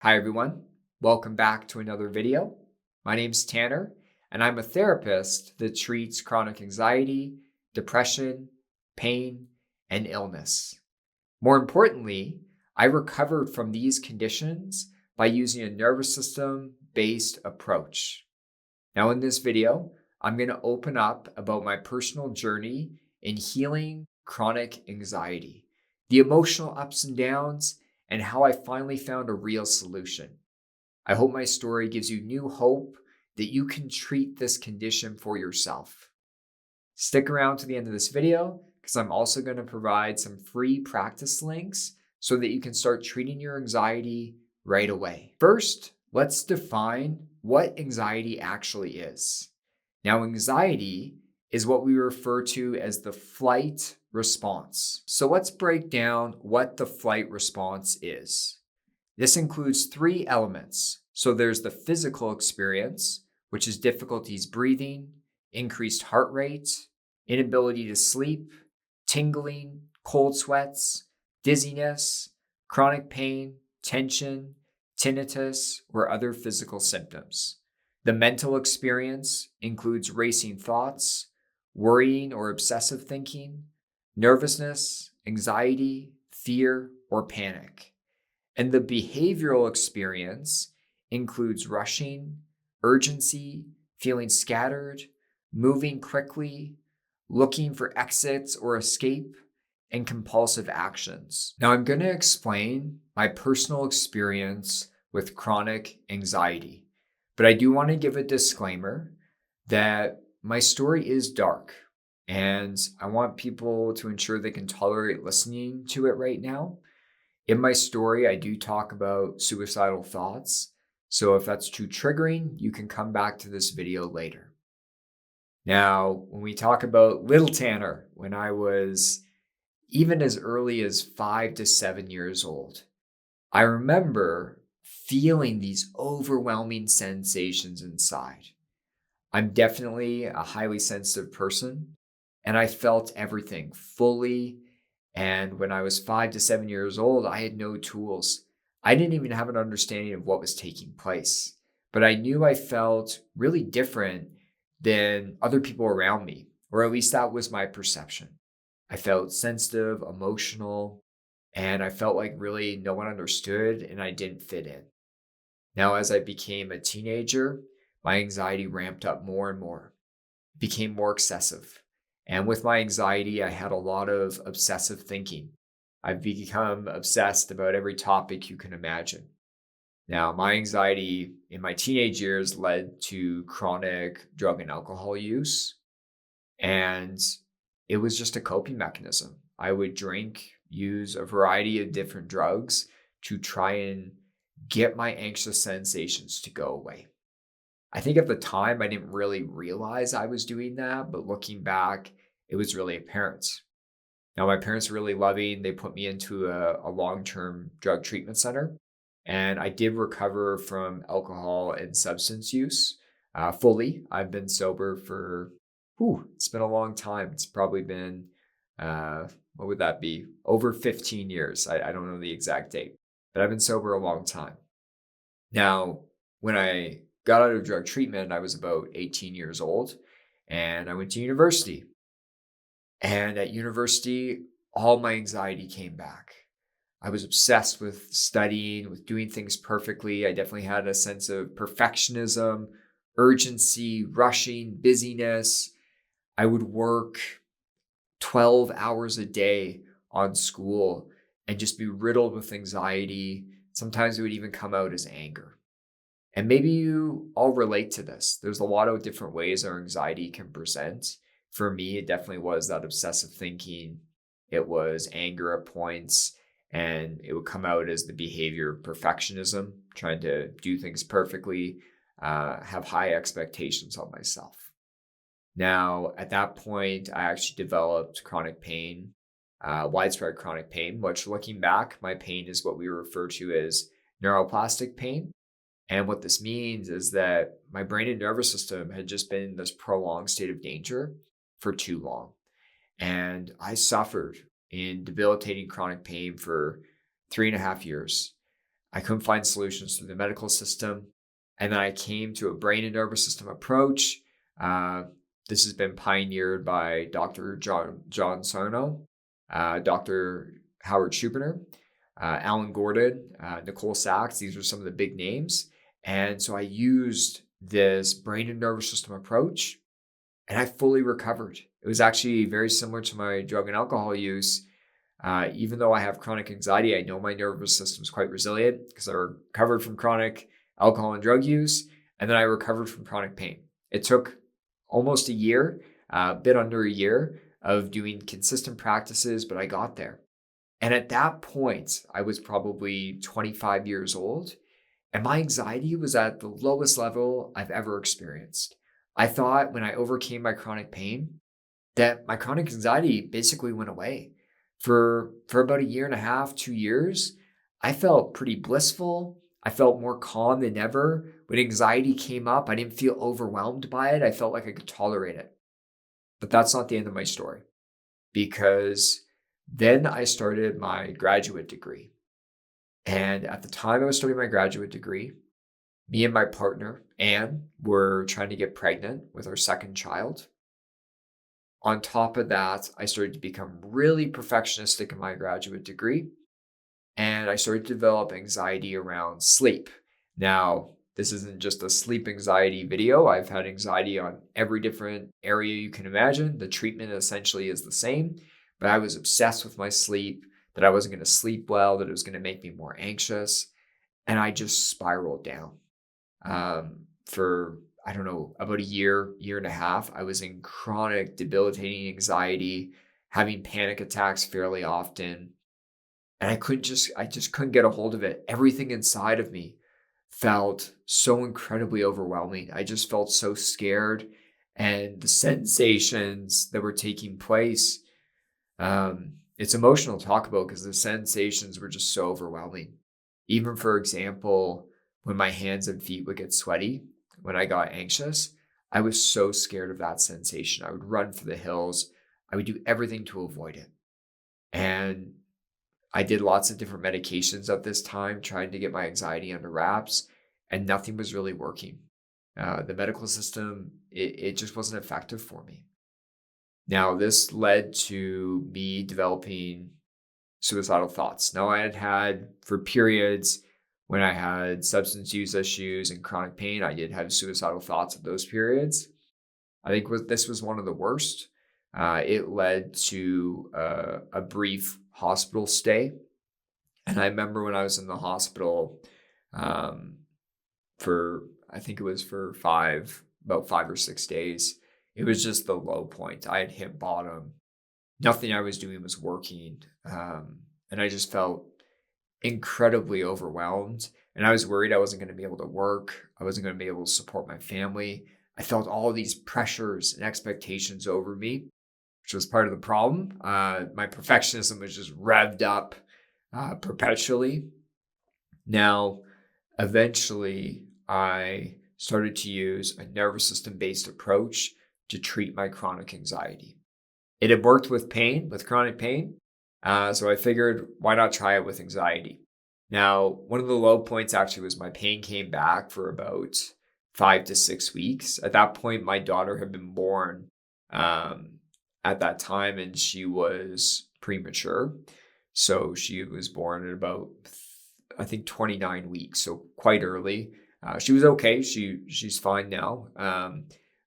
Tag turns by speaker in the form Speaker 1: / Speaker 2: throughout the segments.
Speaker 1: Hi, everyone. Welcome back to another video. My name's Tanner, and I'm a therapist that treats chronic anxiety, depression, pain, and illness. More importantly, I recovered from these conditions by using a nervous system based approach. Now, in this video, I'm going to open up about my personal journey in healing chronic anxiety, the emotional ups and downs, and how I finally found a real solution. I hope my story gives you new hope that you can treat this condition for yourself. Stick around to the end of this video because I'm also going to provide some free practice links so that you can start treating your anxiety right away. First, let's define what anxiety actually is. Now, anxiety is what we refer to as the flight response. So let's break down what the flight response is. This includes three elements. So there's the physical experience, which is difficulties breathing, increased heart rate, inability to sleep, tingling, cold sweats, dizziness, chronic pain, tension, tinnitus, or other physical symptoms. The mental experience includes racing thoughts, worrying or obsessive thinking, nervousness, anxiety, fear, or panic. And the behavioral experience includes rushing, urgency, feeling scattered, moving quickly, looking for exits or escape, and compulsive actions. Now, I'm going to explain my personal experience with chronic anxiety, but I do want to give a disclaimer that my story is dark, and I want people to ensure they can tolerate listening to it right now. In my story, I do talk about suicidal thoughts, so if that's too triggering, you can come back to this video later. Now, when we talk about little Tanner, when I was even as early as 5 to 7 years old, I remember feeling these overwhelming sensations inside. I'm definitely a highly sensitive person, and I felt everything fully. And when I was 5 to 7 years old, I had no tools. I didn't even have an understanding of what was taking place, but I knew I felt really different than other people around me, or at least that was my perception. I felt sensitive, emotional, and I felt like really no one understood and I didn't fit in. Now, as I became a teenager, my anxiety ramped up more and more, became more excessive. And with my anxiety, I had a lot of obsessive thinking. I've become obsessed about every topic you can imagine. Now, my anxiety in my teenage years led to chronic drug and alcohol use, and it was just a coping mechanism. I would drink, use a variety of different drugs to try and get my anxious sensations to go away. I think at the time I didn't really realize I was doing that, but looking back, it was really apparent. Now, my parents were really loving. They put me into a long-term drug treatment center, and I did recover from alcohol and substance use fully. I've been sober for, it's been a long time. It's probably been, what would that be? Over 15 years. I don't know the exact date, but I've been sober a long time. Now, when I got out of drug treatment, I was about 18 years old, and I went to university. And at university, all my anxiety came back. I was obsessed with studying, with doing things perfectly. I definitely had a sense of perfectionism, urgency, rushing, busyness. I would work 12 hours a day on school and just be riddled with anxiety. Sometimes it would even come out as anger. And maybe you all relate to this. There's a lot of different ways our anxiety can present. For me, it definitely was that obsessive thinking. It was anger at points, and it would come out as the behavior of perfectionism, trying to do things perfectly, have high expectations on myself. Now, at that point, I actually developed chronic pain, widespread chronic pain, which looking back, my pain is what we refer to as neuroplastic pain. And what this means is that my brain and nervous system had just been in this prolonged state of danger for too long. And I suffered in debilitating chronic pain for 3.5 years. I couldn't find solutions through the medical system. And then I came to a brain and nervous system approach. Uh, this has been pioneered by Dr. John Sarno, Dr. Howard Schupiner, Alan Gordon, Nicole Sachs. These are some of the big names. And so I used this brain and nervous system approach, and I fully recovered. It was actually very similar to my drug and alcohol use. Even though I have chronic anxiety, I know my nervous system is quite resilient because I recovered from chronic alcohol and drug use, and then I recovered from chronic pain. It took almost a year, a bit under a year of doing consistent practices, but I got there. And at that point, I was probably 25 years old, and my anxiety was at the lowest level I've ever experienced. I thought when I overcame my chronic pain that my chronic anxiety basically went away. For about a year and a half, 2 years, I felt pretty blissful. I felt more calm than ever. When anxiety came up, I didn't feel overwhelmed by it. I felt like I could tolerate it. But that's not the end of my story, because then I started my graduate degree. And at the time I was starting my graduate degree, me and my partner, Anne, were trying to get pregnant with our second child. On top of that, I started to become really perfectionistic in my graduate degree, and I started to develop anxiety around sleep. Now, this isn't just a sleep anxiety video. I've had anxiety on every different area you can imagine. The treatment essentially is the same, but I was obsessed with my sleep, that I wasn't going to sleep well, that it was going to make me more anxious, and I just spiraled down. For I don't know, about a year and a half, I was in chronic, debilitating anxiety, having panic attacks fairly often. And I just couldn't get a hold of it. Everything inside of me felt so incredibly overwhelming. I just felt so scared. And the sensations that were taking place, it's emotional to talk about because the sensations were just so overwhelming. Even, for example, when my hands and feet would get sweaty, when I got anxious, I was so scared of that sensation. I would run for the hills. I would do everything to avoid it. And I did lots of different medications at this time, trying to get my anxiety under wraps, and nothing was really working. The medical system, it just wasn't effective for me. Now, this led to me developing suicidal thoughts. Now, I had for periods when I had substance use issues and chronic pain, I did have suicidal thoughts at those periods. I think this was one of the worst. It led to a brief hospital stay. And I remember when I was in the hospital I think it was for about 5 or 6 days, it was just the low point. I had hit bottom. Nothing I was doing was working. And I just felt incredibly overwhelmed, and I was worried I wasn't going to be able to work. I wasn't going to be able to support my family. I felt all these pressures and expectations over me, which was part of the problem. My perfectionism was just revved up perpetually. Now, eventually, I started to use a nervous system based approach to treat my chronic anxiety. It had worked with chronic pain. So I figured, why not try it with anxiety? Now, one of the low points actually was my pain came back for about 5 to 6 weeks. At that point, my daughter had been born at that time, and she was premature. So she was born at about, I think, 29 weeks, so quite early. She was okay. She's fine now.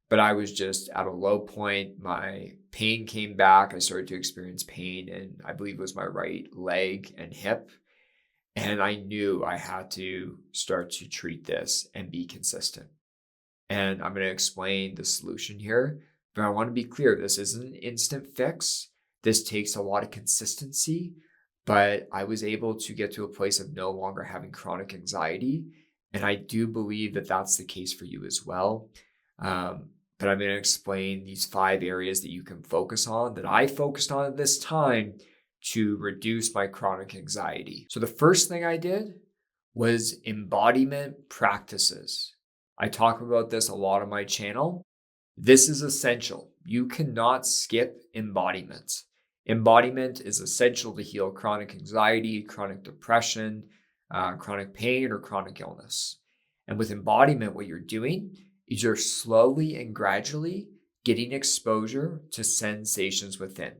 Speaker 1: But I was just at a low point. My pain came back. I started to experience pain, and I believe it was my right leg and hip. And I knew I had to start to treat this and be consistent. And I'm going to explain the solution here, but I want to be clear. This isn't an instant fix. This takes a lot of consistency, but I was able to get to a place of no longer having chronic anxiety. And I do believe that that's the case for you as well. But I'm going to explain these 5 areas that you can focus on, that I focused on at this time to reduce my chronic anxiety. So the first thing I did was embodiment practices. I talk about this a lot on my channel. This is essential. You cannot skip embodiment. Embodiment is essential to heal chronic anxiety, chronic depression, chronic pain, or chronic illness. And with embodiment, what you're doing is you're slowly and gradually getting exposure to sensations within.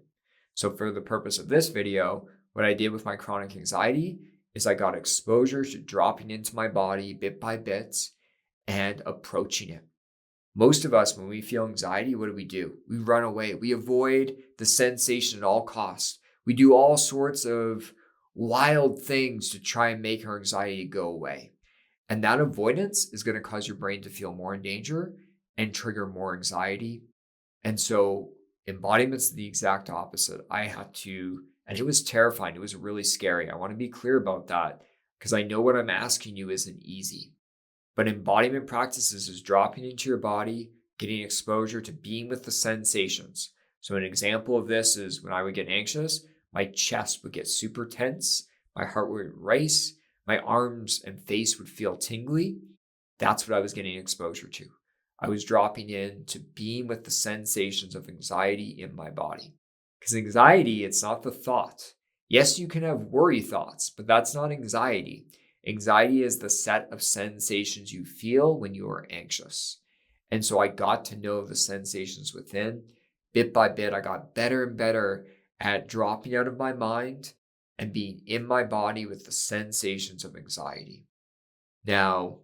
Speaker 1: So for the purpose of this video, what I did with my chronic anxiety is I got exposure to dropping into my body bit by bit and approaching it. Most of us, when we feel anxiety, what do? We run away. We avoid the sensation at all costs. We do all sorts of wild things to try and make our anxiety go away. And that avoidance is going to cause your brain to feel more in danger and trigger more anxiety. And so embodiment's the exact opposite. I had to, and it was terrifying. It was really scary. I want to be clear about that because I know what I'm asking you isn't easy. But embodiment practices is dropping into your body, getting exposure to being with the sensations. So an example of this is when I would get anxious, my chest would get super tense, my heart would race, my arms and face would feel tingly. That's what I was getting exposure to. I was dropping in to being with the sensations of anxiety in my body. Because anxiety, it's not the thought. Yes, you can have worry thoughts, but that's not anxiety. Anxiety is the set of sensations you feel when you are anxious. And so I got to know the sensations within. Bit by bit, I got better and better at dropping out of my mind and being in my body with the sensations of anxiety. Now,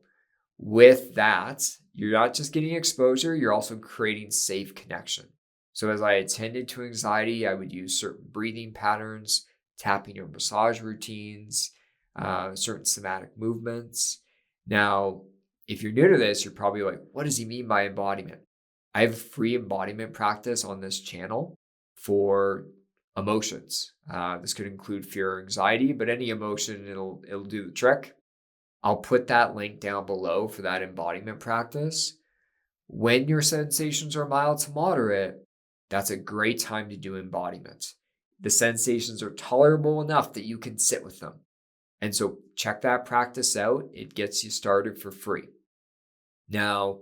Speaker 1: with that, you're not just getting exposure, you're also creating safe connection. So as I attended to anxiety, I would use certain breathing patterns, tapping or massage routines, certain somatic movements. Now, if you're new to this, you're probably like, what does he mean by embodiment? I have a free embodiment practice on this channel for emotions. This could include fear or anxiety, but any emotion, it'll do the trick. I'll put that link down below for that embodiment practice. When your sensations are mild to moderate, that's a great time to do embodiment. The sensations are tolerable enough that you can sit with them. And so check that practice out. It gets you started for free. Now,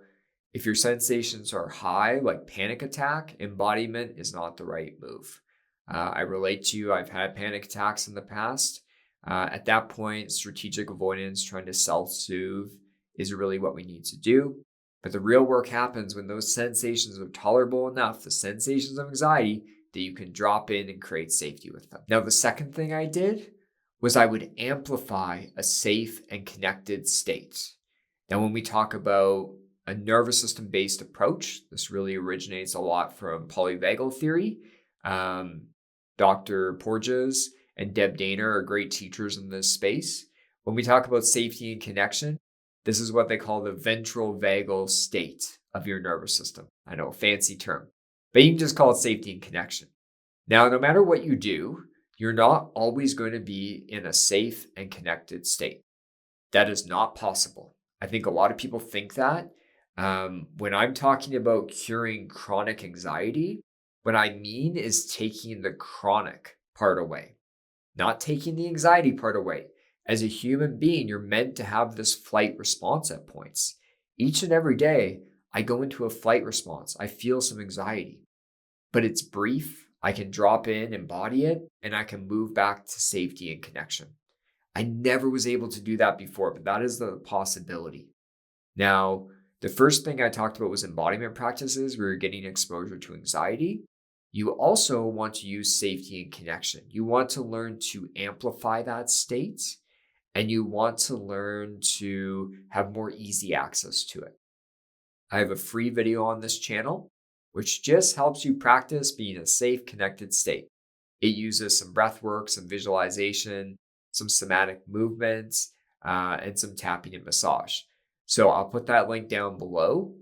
Speaker 1: if your sensations are high, like panic attack, embodiment is not the right move. I relate to you. I've had panic attacks in the past. At that point, strategic avoidance, trying to self-soothe is really what we need to do. But the real work happens when those sensations are tolerable enough, the sensations of anxiety, that you can drop in and create safety with them. Now, the second thing I did was I would amplify a safe and connected state. Now, when we talk about a nervous system-based approach, this really originates a lot from polyvagal theory. Dr. Porges and Deb Dana are great teachers in this space. When we talk about safety and connection, this is what they call the ventral vagal state of your nervous system. I know, a fancy term, but you can just call it safety and connection. Now, no matter what you do, you're not always going to be in a safe and connected state. That is not possible. I think a lot of people think that. When I'm talking about curing chronic anxiety, what I mean is taking the chronic part away, not taking the anxiety part away. As a human being, you're meant to have this flight response at points. Each and every day, I go into a flight response. I feel some anxiety, but it's brief. I can drop in, embody it, and I can move back to safety and connection. I never was able to do that before, but that is the possibility. Now, the first thing I talked about was embodiment practices. We were getting exposure to anxiety. You also want to use safety and connection. You want to learn to amplify that state, and you want to learn to have more easy access to it. I have a free video on this channel, which just helps you practice being in a safe, connected state. It uses some breath work, some visualization, some somatic movements, and some tapping and massage. So I'll put that link down below.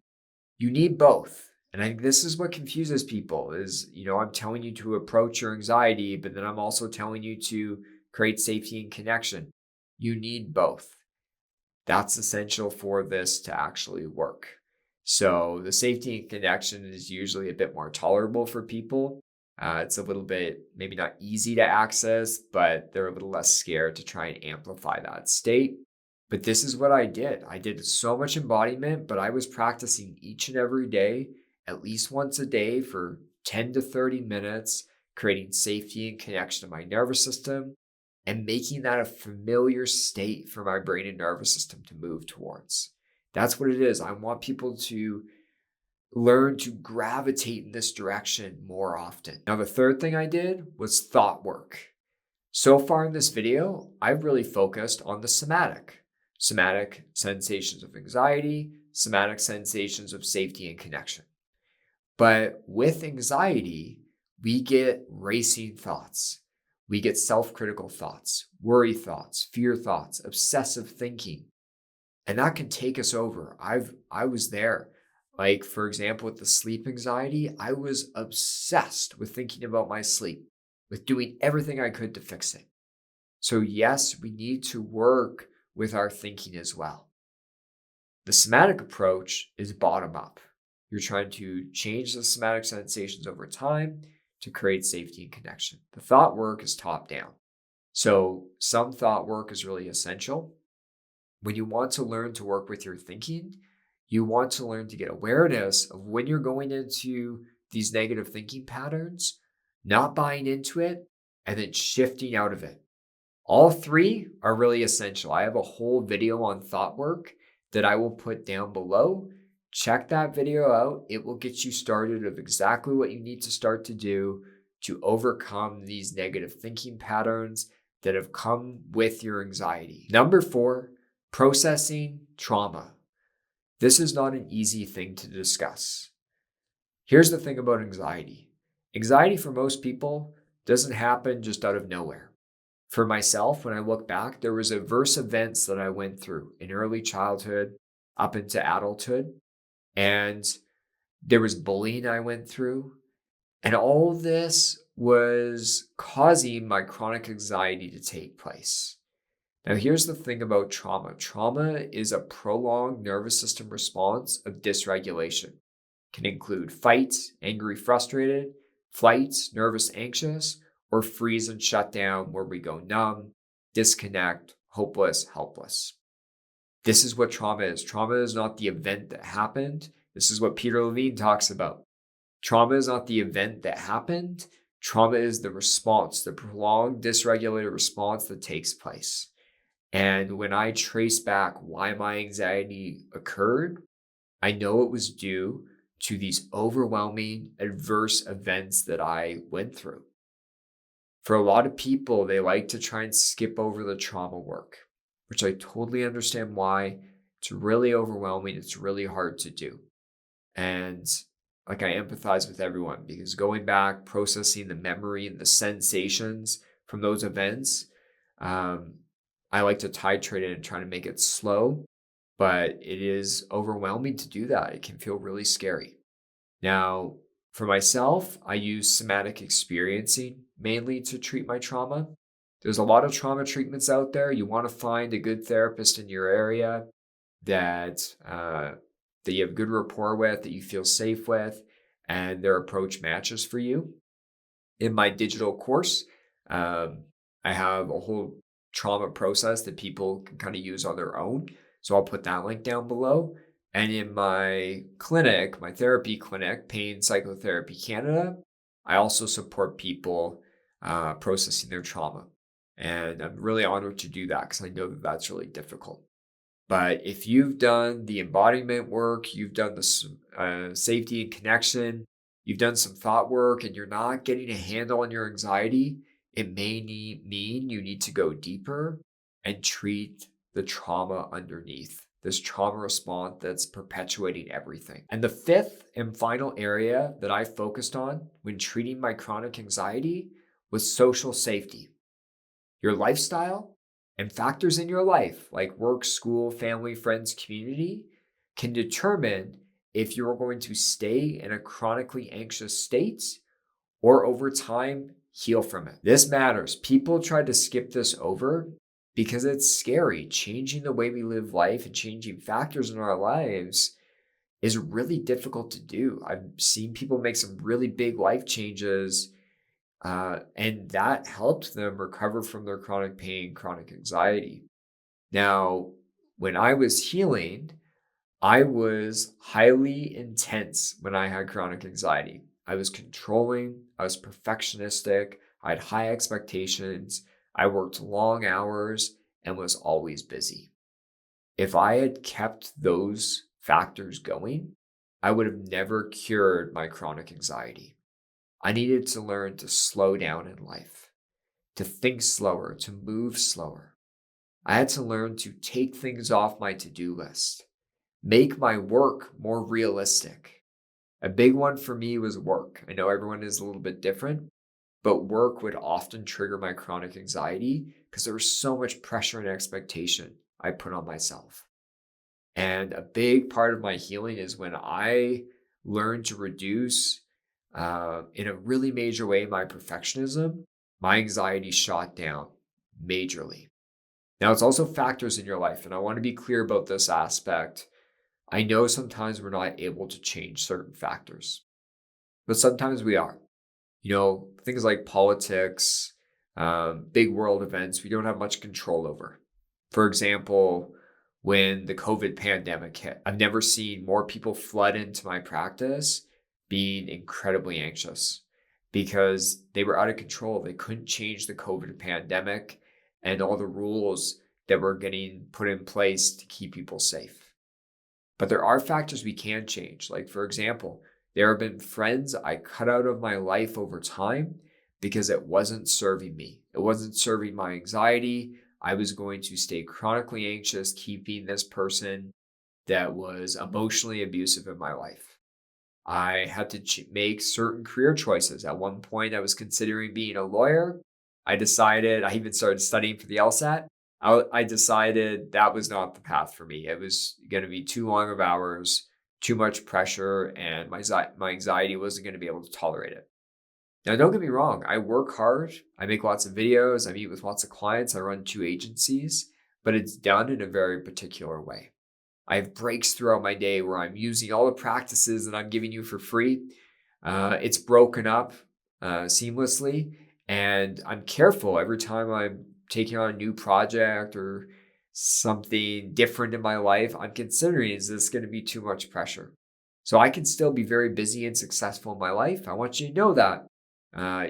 Speaker 1: You need both. And I think this is what confuses people is, I'm telling you to approach your anxiety, but then I'm also telling you to create safety and connection. You need both. That's essential for this to actually work. So the safety and connection is usually a bit more tolerable for people. It's a little bit, maybe not easy to access, but they're a little less scared to try and amplify that state. But this is what I did. I did so much embodiment, but I was practicing each and every day, at least once a day for 10 to 30 minutes, creating safety and connection to my nervous system. and making that a familiar state for my brain and nervous system to move towards. That's what it is. I want people to learn to gravitate in this direction more often. Now, the third thing I did was thought work. So far in this video, I've really focused on the somatic sensations of anxiety, somatic sensations of safety and connection. But with anxiety, we get racing thoughts. We get self-critical thoughts, worry thoughts, fear thoughts, obsessive thinking. And that can take us over. I was there. Like, for example, with the sleep anxiety, I was obsessed with thinking about my sleep, with doing everything I could to fix it. So yes, we need to work with our thinking as well. The somatic approach is bottom up. You're trying to change the somatic sensations over time to create safety and connection. The thought work is top down. So some thought work is really essential. When you want to learn to work with your thinking, you want to learn to get awareness of when you're going into these negative thinking patterns, not buying into it, and then shifting out of it. All three are really essential. I have a whole video on thought work that I will put down below. Check that video out. It will get you started of exactly what you need to start to do to overcome these negative thinking patterns that have come with your anxiety. Number 4, processing trauma. This is not an easy thing to discuss. Here's the thing about anxiety. Anxiety for most people doesn't happen just out of nowhere. For myself, when I look back, there was adverse events that I went through in early childhood up into adulthood. And there was bullying I went through. And all of this was causing my chronic anxiety to take place. Now, here's the thing about trauma. Trauma is a prolonged nervous system response of dysregulation. It can include fight, angry, frustrated, flight, nervous, anxious, or freeze and shut down, where we go numb, disconnect, hopeless, helpless. This is what trauma is. Trauma is not the event that happened. This is what Peter Levine talks about. Trauma is not the event that happened. Trauma is the response, the prolonged dysregulated response that takes place. And when I trace back why my anxiety occurred, I know it was due to these overwhelming adverse events that I went through. For a lot of people, they like to try and skip over the trauma work, which I totally understand why. It's really overwhelming. It's really hard to do. And like, I empathize with everyone, because going back, processing the memory and the sensations from those events, I like to titrate it and try to make it slow, but it is overwhelming to do that. It can feel really scary. Now, for myself, I use somatic experiencing mainly to treat my trauma. There's a lot of trauma treatments out there. You want to find a good therapist in your area that you have good rapport with, that you feel safe with, and their approach matches for you. In my digital course, I have a whole trauma process that people can kind of use on their own. So I'll put that link down below. And in my clinic, my therapy clinic, Pain Psychotherapy Canada, I also support people processing their trauma. And I'm really honored to do that, because I know that that's really difficult. But if you've done the embodiment work, you've done the safety and connection, you've done some thought work, and you're not getting a handle on your anxiety, it may mean you need to go deeper and treat the trauma underneath, this trauma response that's perpetuating everything. And the fifth and final area that I focused on when treating my chronic anxiety was social safety. Your lifestyle and factors in your life, like work, school, family, friends, community, can determine if you're going to stay in a chronically anxious state or over time heal from it. This matters. People try to skip this over because it's scary. Changing the way we live life and changing factors in our lives is really difficult to do. I've seen people make some really big life changes, and that helped them recover from their chronic pain, chronic anxiety. Now, when I was healing, I was highly intense when I had chronic anxiety. I was controlling, I was perfectionistic, I had high expectations, I worked long hours and was always busy. If I had kept those factors going, I would have never cured my chronic anxiety. I needed to learn to slow down in life, to think slower, to move slower. I had to learn to take things off my to-do list, make my work more realistic. A big one for me was work. I know everyone is a little bit different, but work would often trigger my chronic anxiety because there was so much pressure and expectation I put on myself. And a big part of my healing is when I learned to reduce, in a really major way, my perfectionism, my anxiety shot down majorly. Now, it's also factors in your life, and I want to be clear about this aspect. I know sometimes we're not able to change certain factors, but sometimes we are. Things like politics, big world events, we don't have much control over. For example, when the COVID pandemic hit, I've never seen more people flood into my practice being incredibly anxious because they were out of control. They couldn't change the COVID pandemic and all the rules that were getting put in place to keep people safe. But there are factors we can change. Like, for example, there have been friends I cut out of my life over time because it wasn't serving me. It wasn't serving my anxiety. I was going to stay chronically anxious, keeping this person that was emotionally abusive in my life. I had to make certain career choices. At one point, I was considering being a lawyer. I even started studying for the LSAT. I decided that was not the path for me. It was going to be too long of hours, too much pressure, and my anxiety wasn't going to be able to tolerate it. Now, don't get me wrong. I work hard. I make lots of videos. I meet with lots of clients. I run 2 agencies, but it's done in a very particular way. I have breaks throughout my day where I'm using all the practices that I'm giving you for free. It's broken up seamlessly, and I'm careful every time I'm taking on a new project or something different in my life. I'm considering, is this going to be too much pressure? So I can still be very busy and successful in my life. I want you to know that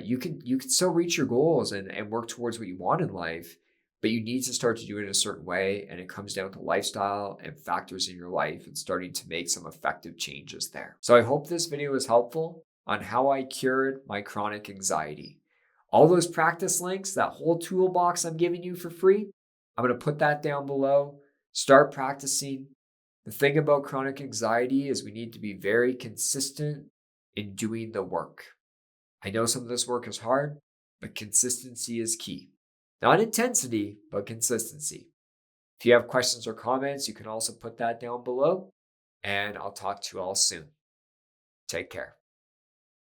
Speaker 1: you can still reach your goals and work towards what you want in life, but you need to start to do it in a certain way. And it comes down to lifestyle and factors in your life and starting to make some effective changes there. So I hope this video was helpful on how I cured my chronic anxiety. All those practice links, that whole toolbox I'm giving you for free, I'm going to put that down below. Start practicing. The thing about chronic anxiety is we need to be very consistent in doing the work. I know some of this work is hard, but consistency is key. Not intensity, but consistency. If you have questions or comments, you can also put that down below, and I'll talk to you all soon. Take care.